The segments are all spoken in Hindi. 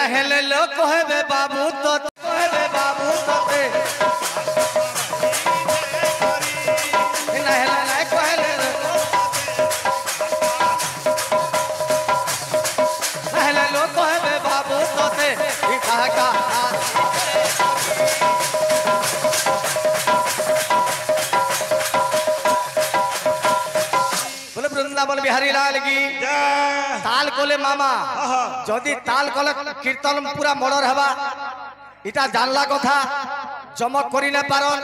नहेले लोग कहबे बाबू तो कहबे बाबू तोते नहेले नहीं कहले नहेले लोग कहबे बाबू तोते ई कहा का बोले वृंदावन बिहारी लाल की ताल कोले मामा जदि ताल कोले कीर्तन पूरा मर्डर हवा इटा जानला कथा जमक करी न पारन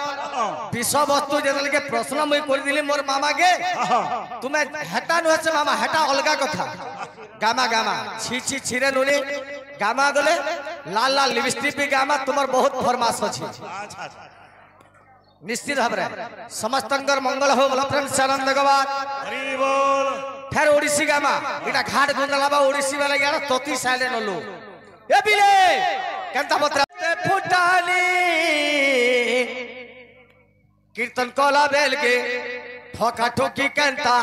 विषय वस्तु जेतल के प्रश्न मुई कर दिली मोर मामा के तुम्हें हेटा न होचे मामा हेटा अलगा कथा गामा गामा छी छी छिरे नुनी गामा गले लाल लाल लिपस्टिक भी गामा तुमर बहुत फरमास अछि निश्चित भाव समस्तंकर मंगल हो बोल प्रेम से आनंद गवार हरि बोल फेर ओडिसी गामा इटा घाट गुंडलाबा ओडिसी वाला गाना तोती साइले नलो ए बिले केंता बत्रा फुटानी कीर्तन कोला बेल के ठोका ठोकी केंता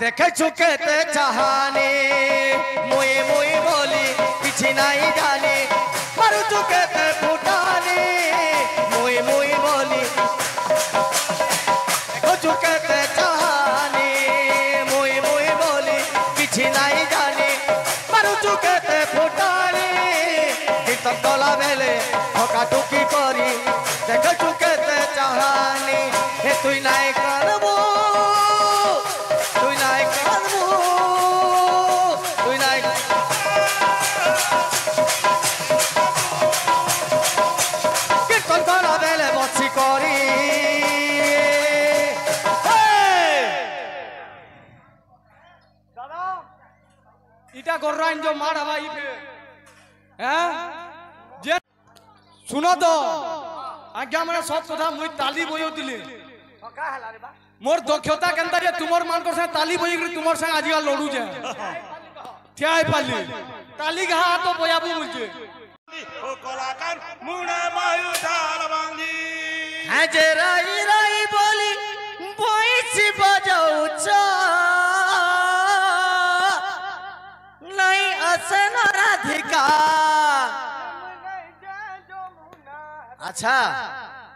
देखे चुके ते चाहानी मुई मुई बोली किछि नहीं जानी मारू चुके ते फुटानी मुई मुई बोली चुके ते चाहानी मुई मुई बोली किछि नहीं जानी मारू चुके ते फुटानी कीर्तन कोला बेले ठोका ठोकी करी देखे चुके ते चाहानी हे तुई नहीं करबो तुई नहीं करबो तुई नहीं कीर्तन कोला बेले बसी करी इटा गोर्राइन जो मार हवा ई पे हैं जे सुनो तो आज्ञा माने सब कथा मुई ताली बजौतिली मोर दक्षता केनता जे तुमर मान कर से ताली बजै के तुमर संग आजिया लड़ू जे ठियाई पाली ताली के हाथ तो बजाबू मुझे ओ कलाकार मुड़ा मायू झाल बांधी है जे राई राई बोली भोइसी बजाउछ नहीं असन राधिका अच्छा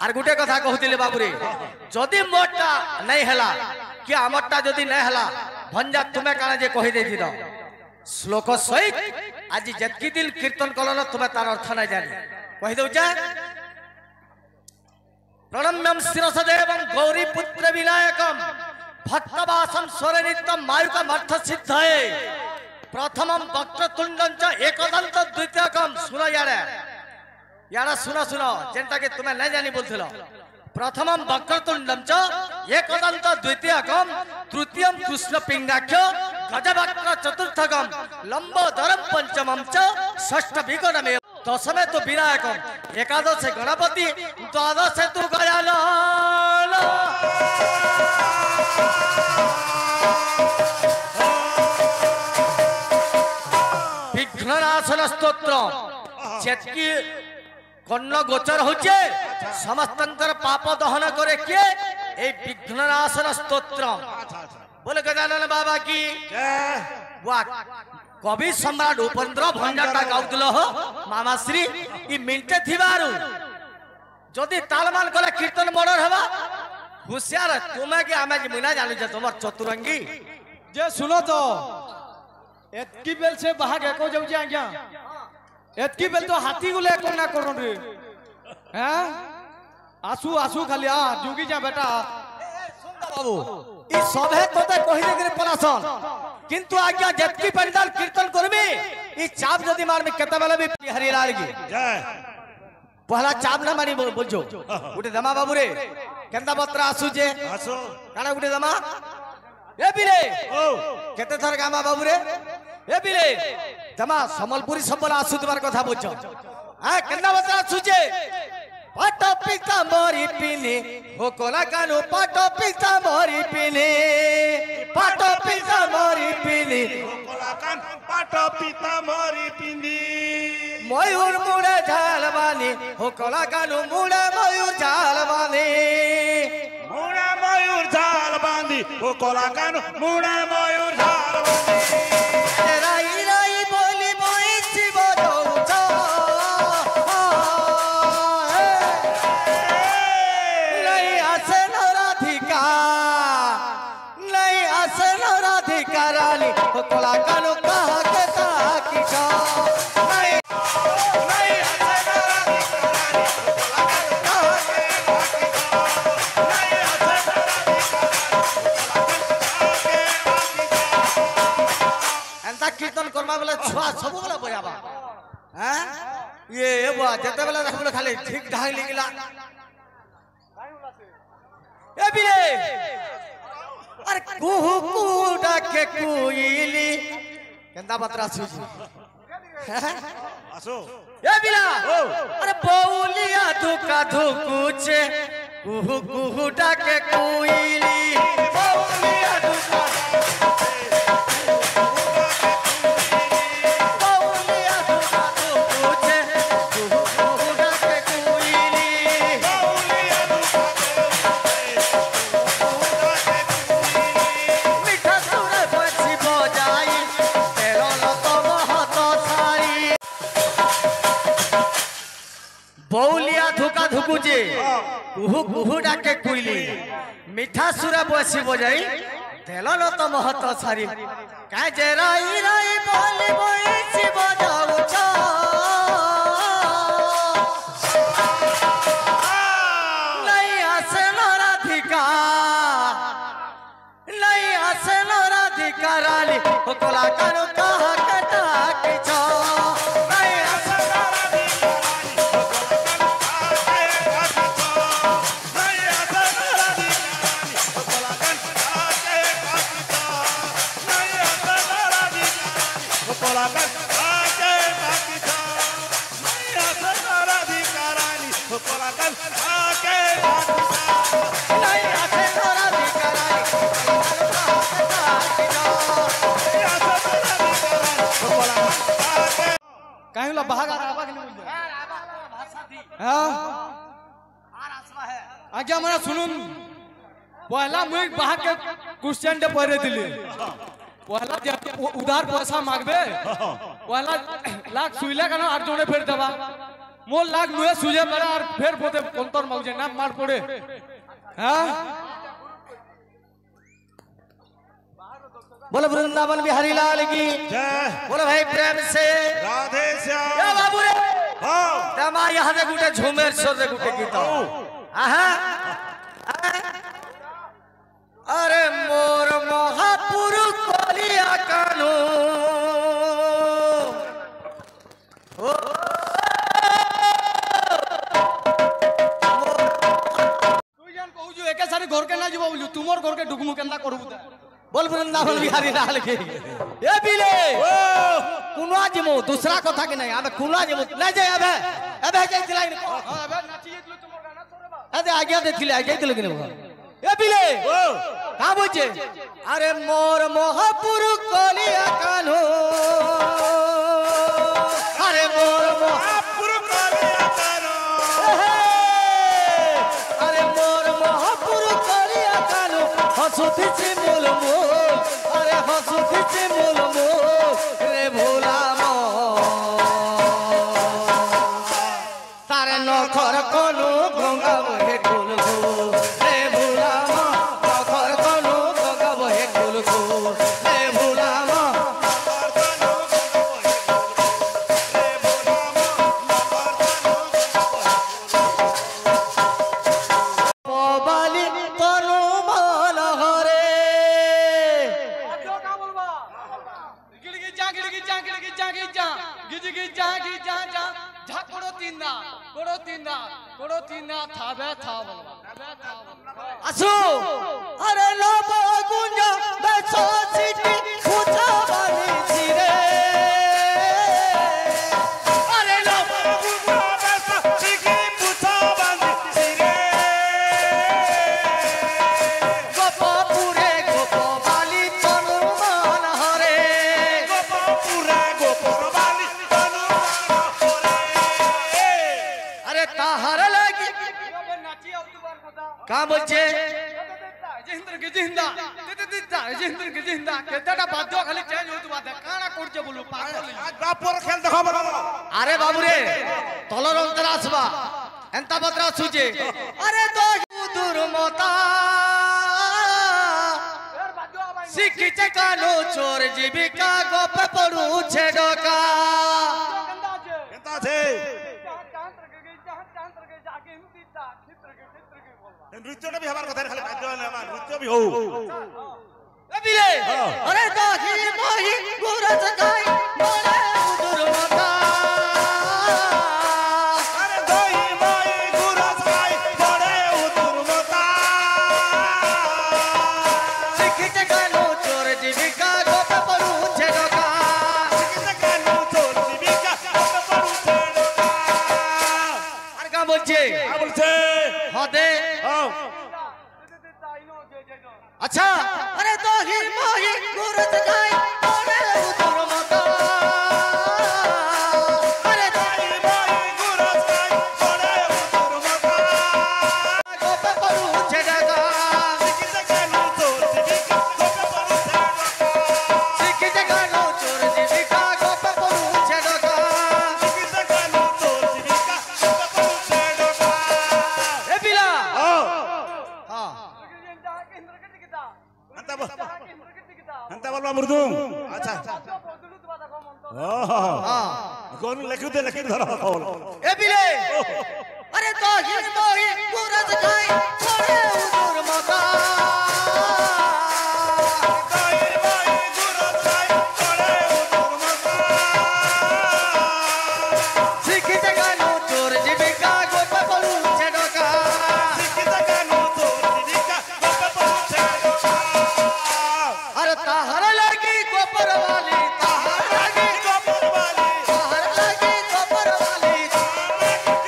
आर गुटे कथा कहतिले बाबूरे जदि मोटा नहीं हला कि आमरटा जदि नहीं हला भंजा तुम्हें काना जे कहि देथि द श्लोक सहित आज जतकी दिल कीर्तन कलन तुम्हें तार अर्थ नहीं जानी कहि दउचा प्रणम्यम शिरसदेवं गौरी पुत्र विनायकम भक्तवासम स्वरनित्यम मायुकम अर्थ सिद्धये प्रथमम वक्रतुंडं च एकदंत द्वितीयकम सुनो यारा सुनो सुनो जेंता के तुम्हें नहीं जानी बोलथिलो प्रथमम वक्रतुंडं च एकदंत द्वितीयकम तृतीयम कृष्ण पिंगाख्य गजवक्र चतुर्थकम लंबोदरम पंचमम च षष्ठ विगणमे दशमे तो विनायकम एकादश गणपति द्वादश तु गजानन विघ्ननाशन स्तोत्र जेतकी कर्ण गोचर होचे समस्तंकर पाप दहन करे के ए विघ्ननाशन स्तोत्र बोले गजानन बाबा की वाह कवि सम्राट उपेंद्र भंडारटा गाउतलो हो मामाश्री ई मिनटे थिबारु जदि तालमाल कले कीर्तन मर्डर हवा होशियार तुम्हें के आमे मुना जानि जे तुमर चतुरंगी जे सुनो तो एतकी बेल से बाहर एको जाउची आज्ञा एतकी बेल तो हाथी गुले को ना करो रे हैं आसू आसू खाली आ जुगी जा बेटा बाबू ई सभे तोते कहि दे करे परासन किंतु आज्ञा जतकी पंडाल कीर्तन करबे ई चाप जदि मारबे केते बेले भी हरिलाल की जय पहला चाप ना मारी बोलजो उठे दमा बाबू रे केंदा बत्रा आसु जे आसो काना उठे दमा ए बिले ओ केते थर गामा बाबू रे ए बिले दमा समलपुरी सबला आसु तुम्हार कथा बोलछ आ केंदा बत्रा आसु जे पाट पिता मोरी पिने हो कोला कानो पाट पिता मोरी पिने पाट पिता मोरी पिने कलाकार पाट पिता मोरी पिंदी मयूर मुड़े झालवानी हो कोला कानो मुड़े मयूर झालवानी मुड़ा मयूर झाल बांधी ओ कलाकार मुड़ा मयूर झाल बांधी राई राई बोली बोई शिव दौचा छुआ सब वाला बजाबा हैं ये बा जते बेला देखबो खाली ठीक ढाक लिगला ए बिले अरे कुहू कुडा के कुइली केंदा बतरा सुजी আসো ए बिला अरे बौलिया धुका धुकुचे कुहू कुहू डाके कुइली बौलिया धुका बौलिया धुका धुकुचे कुहू कुहू डाके कुइली मीठा सुरे बची बजाई तेरो लतो महत थारी बौलिया धुका धुकुचे कुहू कुहू डाके कुइली मीठा सुरा बसी बजाई तेलो लो तो महत सारी का जे राई राई बोली बइसी बजाऊ छो नहीं आसे नो राधिका नहीं आसे नो राधिका रानी ओ कोला कानो कहा कटा के छो नहीं आसे नो नहीं आसे नो राधिका रानी कहीं ला बहागा राबा के नहीं हां आज्ञा मना सुनुन पहला मुई बहा के क्वेश्चन दे परे दिली पहला उधार पैसा मांगबे पहला लाख सुइला कना आठ जोड़े फेर देबा मोल लाख मुए सुजे मेरा और फेर बोते कोंतर मौजे ना मार पड़े हां बोलो वृंदावन बिहारी लाल की जय बोलो भाई प्रेम से राधे श्याम या बाबू रे हाँ तमा यहाँ दे गुटे झूमेर सो दे गुटे गीत आहा अरे मोर महापुर कोलिया कानो तू जान कहू जो एके सारी घर के ना जीवा बोलू तुमर घर के डुकमु केंदा करबू बोल वृंदावन बिहारी लाल की ए बिले कुनवा जिमो दूसरा कथा के नहीं आबे कुनवा जिमो नहीं जाय आबे अबे जाय दिलाई हां अबे नाचिए तू तुमर गाना छोरे बा अरे आज्ञा देथिले आज्ञा दिले कि नहीं ए बिले का बोचे अरे मोर महापुर कोलिया कानो अरे मोर महापुर कोलिया कानो अरे मोर महापुर कोलिया कानो हसुती चिमुल मो अरे हसुती चिमुल मो रे भोला मो तारे नखर कोनु गंगा बहे कुल गो रे भोला मो नखर कोनु गंगा बहे कुल गो रे भोला मो पबाली तनु मान हरे जो का बोलबा गिड़गी जा गिड़गी जा गिड़गी जा गिड़गी जा गिड़गी जा गिड़गी जा जा झा कोड़ो तीन ना थाबे था बोलबा असु अरे लोबो गुंजा बेसो सिटी पूछा वाली सिरे अरे लोबो गोपपुरे गोपवाली तनु मान हरे अरे ताहर लगी अबे नाचिए अब दुबार बता का बोलछे जिंदर के जिंदा जिंदर के जिंदा केतटा बाद्य खाली चेंज होत बात काना कोडचे बोलू पागल खेल देखो अरे बाबू रे तलर अंतर आसबा एंता बदरा सुजे अरे तो दूर मता यार बाद्य आबाई शिखिचे कानो चोर जीविका गोप पड़ू छे डोका गंदा छे केता छे चांत्र के जाके हिंदी ता चित्र के बोलबा नृत्यटा भी हमार कथा खाली बाध्य हले हमार नृत्य भी हो बिले अरे दाही माही गुरज गाय मोरे उदुर मता अरे दही माई गुरस गाय मोरे उदुर मता शिखित गानो चोर जीविका गोप परू छेडका शिखित गानो चोर जीविका गोप परू छेडका আর কা বলছে বলছে হদে अच्छा अरे दाही माही गुरज गाय मोरे उदुर मता अरे दही माई गुरस गाय मोरे उदुर मता गोप परू छेडका शिखित गानो चोर जीविका गोप परू छेडका शिखित गानो चोर जीविका गोप परू छेडका शिखित गानो चोर जीविका गोप परू छेडका ए बिला ओ हां अंत बोलवा मृदुंग अच्छा ओहो हां कौन लिखते लिखित धर खोल ए बिले अरे दाही माही गुरज गाय मोरे उदुर मता दही माई गुरस गाय मोरे उदुर मता शिखित गानो चोर जीविका गोप परू छेडका शिखित गानो चोर जीविका गोप परू छेडका अरे ताहर लगी गोपर वाली ताहर लगी गोपर वाली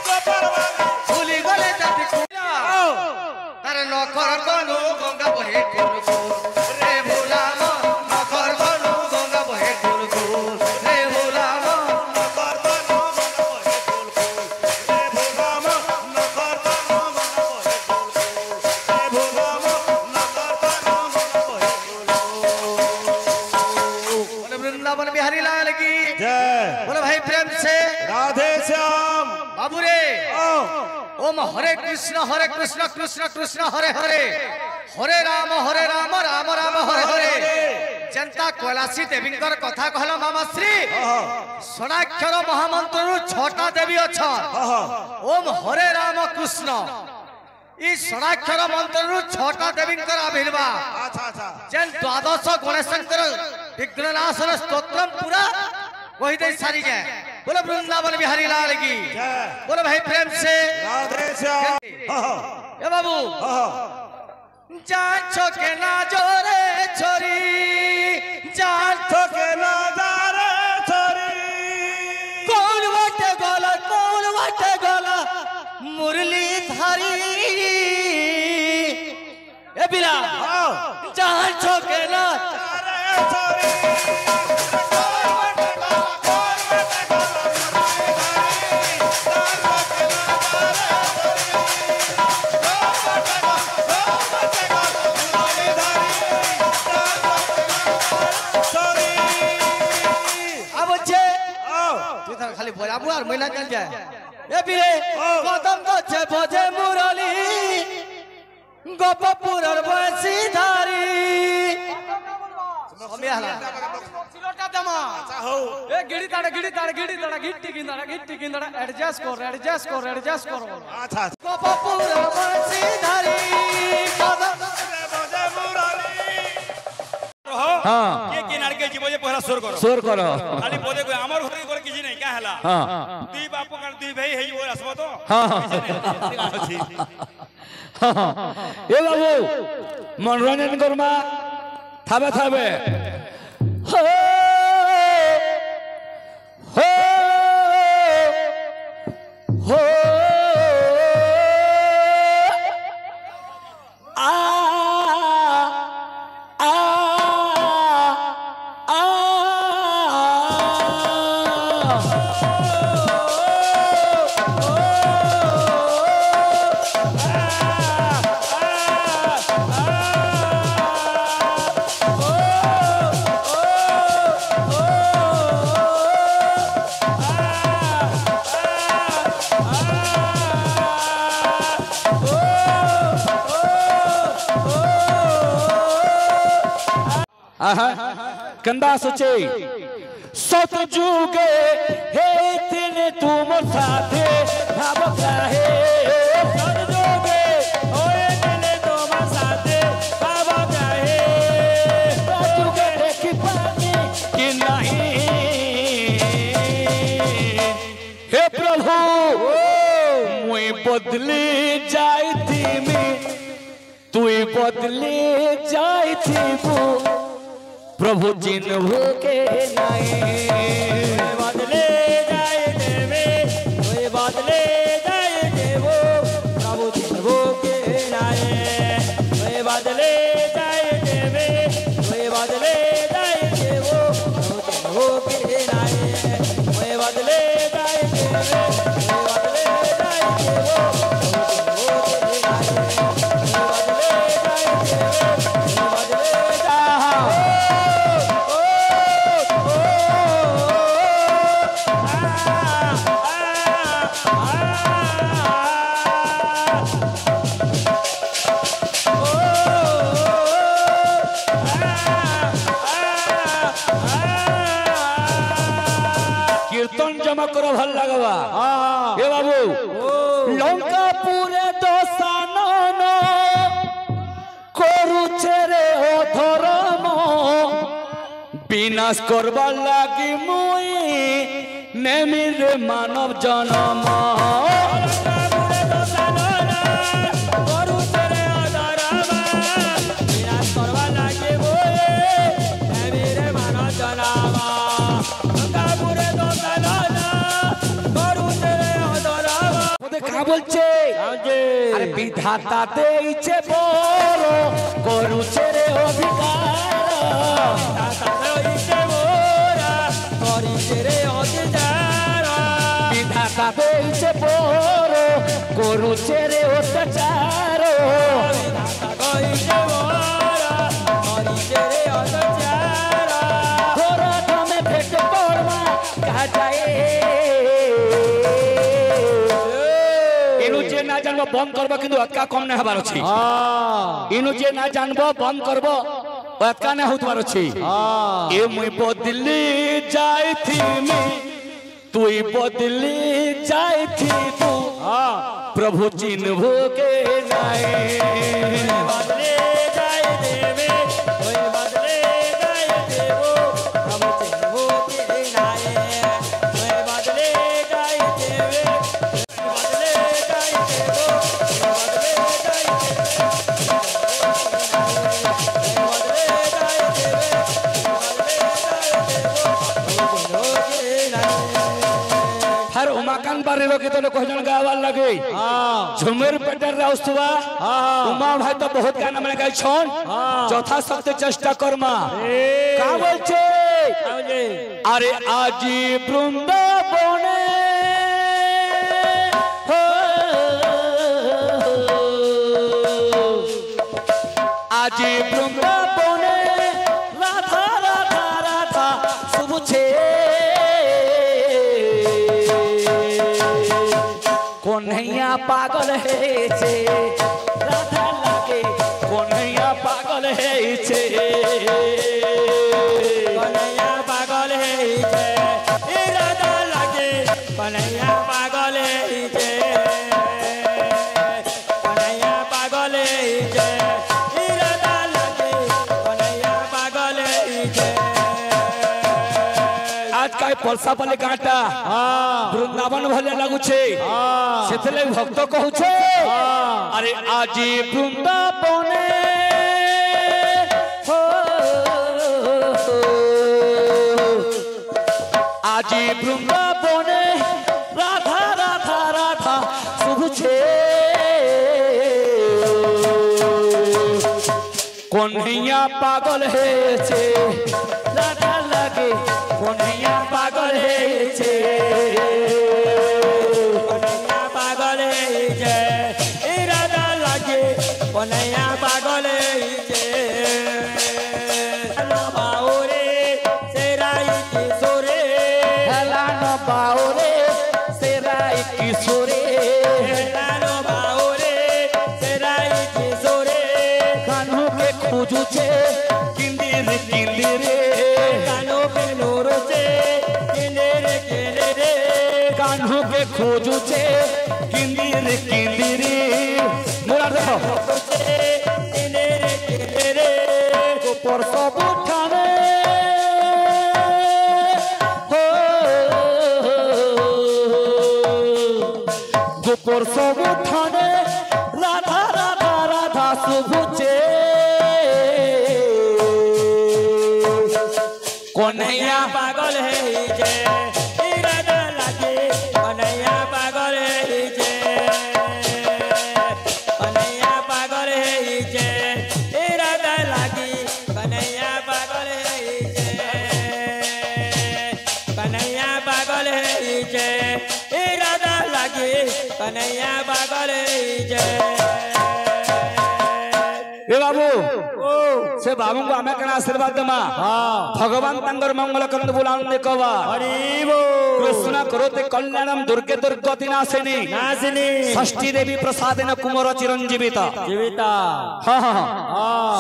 गोपर वाली भूली गले जाति खुला तारे नखर कनु गंगा बहे कुलकु रे भुलाम नखर कनु गंगा बहे कुलकु रे भुलाम नकर तनो मन बहे कुलकु रे भुलाम नकर तनो मन बहे कुलकु रे भुलाम नकर तनो मन बहे कुलकु बोले वृंदावन बिहारी लाल की जय बोले भाई प्रेम से राधे श्याम बाबू रे ओ ओम हरे कृष्ण कृष्ण कृष्ण हरे हरे हरे राम राम राम हरे हरे जनता कैलाशी देवींकर कथा कहल मामा श्री षडाक्षर महामंत्र छटा देवी अच्छा ओम हरे राम कृष्ण ई षडाक्षर मंत्र छटा देवींकर आविर्भाव अच्छा अच्छा जेन द्वादश गणेशंकर विघ्ननाशन स्तोत्रम पूरा वही दे सारी जाए बोले वृंदावन बिहारी लाल की जय बोले भाई प्रेम से राधे श्याम ए बाबू जांचो के ना जोरे छोरी जांचो के नजारे छोरी कौन वाटे गोला मुरली धारी ए बिला जांचो के ना छोरी अब अच्छे तू तो खाली बजाबू और महिला चल जाए ए बिले कदम तो छे भजे मुरली गोपपुर और बंसी धारी समय हला सिलोटा दमा अच्छा हो ए गिड़ी ताड़ा गिट्टी किंदाड़ा एडजस्ट करो अच्छा गोपपुर और बंसी धारी कदम बजे मुरली हाँ के नारकेल जी बजे पहला सुर करो खाली बोले कोई हमर घरे करे किछि नहीं का हला हाँ दुई बाप का दुई भाई है वो असबो तो हाँ ए बाबू मनोरंजन करमा थाबे थाबे हो हो हो आ आ आ कंदा सोचे सत जुगे हे तेने तुम साथे भाव काहे सत जुगे ओए तेने तुम साथे भाव काहे हे प्रभु मुई बदली जाइथी तुई बदली जाइथीबू प्रभु चिन्हबू के नहीं बदले जाए देवे कोई बदले जाए देवो प्रभु चिन्हबू के नहीं कोई बदले जाए देवे कोई बदले जाए देवो प्रभु चिन्हबू के नहीं कोई बदले जाए देवे कोई बदले जाए देवो कीर्तन जमा करो भल लगवा हे बाबू लंका पूरे दोसानन करुछे रे अधर्म विनाश करवा लागी मुई नेमी रे मानव जन्म বলছে আরে বিধাতা দেইছে বড় করুছে রে অধিকার বিধাতা দেইছে বড় করুছে রে অত্যাচার ঘোরা দমে ভেট পড়মা কাহা যায় ना जानबो बंद करबो किंतु अटका कम नहीं हबार अछि इनु जे ना जानबो बंद करबो अटका नहीं होतबार अछि ए मुई बदली जाइथी तुई बदली जाइथी तू प्रभु चिन्हबो के नहीं बदले जाय देवे कोई बदले जाय देवो प्रभु चिन्हबो के नहीं कोई बदले जाय देवे हर उमाकांत बारे लोग तो कहजन गावार लगे झुमेर पेटर राउस्तवा उमा भाई तो बहुत गाना मैंने गाई छोन चौथा शब्द चेष्टा करमा का बोलछे अरे आजी वृंदावने आजी वृंदावने राधा राधा राधा शुभछे कन्हैया पागल है छे राधा लागे कन्हैया पागल है छे कन्हैया पागल है छे राधा लागे कन्हैया पागल है छे कन्हैया पागल है छे राधा लागे कन्हैया पागल है छे आज काय परसा पले काटा वृंदावन भले लागू छे सेतले भक्त कहू छे अरे आजी वृंदावने आजी वृंदावने राधा राधा राधा शुभछे कन्हैया पागल है छे राधा लागे कन्हैया पागल है छे कन्हैया पागल है छे राधा लागे कन्हैया पागल है छे बाओरे सेराई किशोरे हेलानो बाओरे सेराई किशोरे हेलानो बाओरे सेराई किशोरे कान्हू के खोजू छे किंदिर किंदिरे कानो पे नोरो छे किंदिरे किंदिरे कान्हू के खोजू छे किंदिर किंदिरे मोरा देखो किंदिरे किंदिरे ऊपर सब उठाने हो তোর সমুখানে রাধা রাধা রাধা শুভুচে কন্যা পাগল হয়েছে রাধা লাগে কন্যা পাগল হয়েছে কন্যা পাগল হয়েছে রাধা লাগে কন্যা পাগল হয়েছে কন্যা পাগল হয়েছে রাধা লাগে কন্যা পাগল হয়েছে ए बाबू से बाबू को आमे कना आशीर्वाद दमा भगवान तंगर मंगल करन बुलान देखवा कृष्ण करोते कल्याणम दुर्गे दुर्गति नाशिनी षष्ठी देवी प्रसादेन कुमार चिरंजीवित जीविता हां हां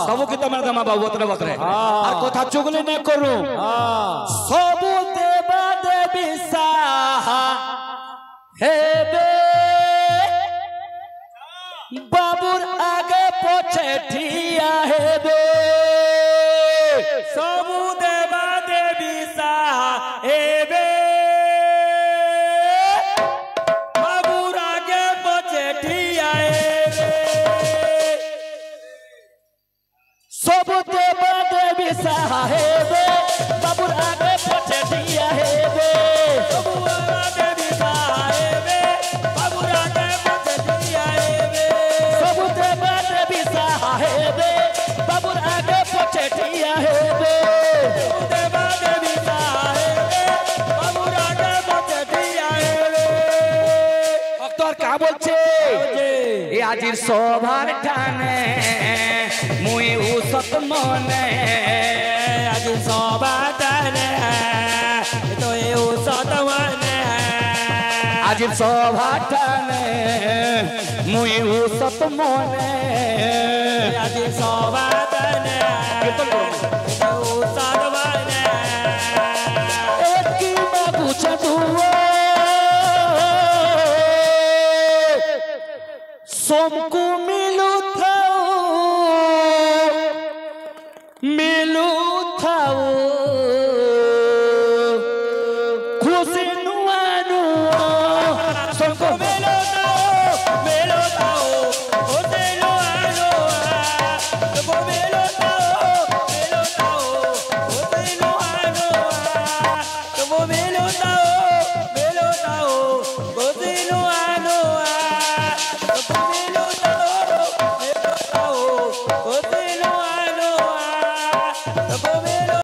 सब की तमे दमा बाबू बतरे बतरे और कथा चुगली न करू सब देवा देवी साहा हेबे बाबूर आगे पछे ठिया हेबे सबु देवा देवी साहा हेबे बाबूर आगे पछे ठिया हेबे सब देवा देवी साहा हेबे बाबूर आगे पछे ठिया हेबे सबु देवा देवी साहा हेबे बाबूर आगे पछे ठिया हेबे सब देवा देवी साहा हेबे बाबूर आगे पछे ठिया हेबे देवा देवी साहा हेबे बाबूर आगे पछे ठिया हेबे डॉक्टर का बोलছে এ আজির সভার টানে মুই উসত মনে आज सबातने तो ये सतवने আজির সভার টানে মুই উসত মনে आज सबातने तो सतवने একই মাগুছে দুও সোমকু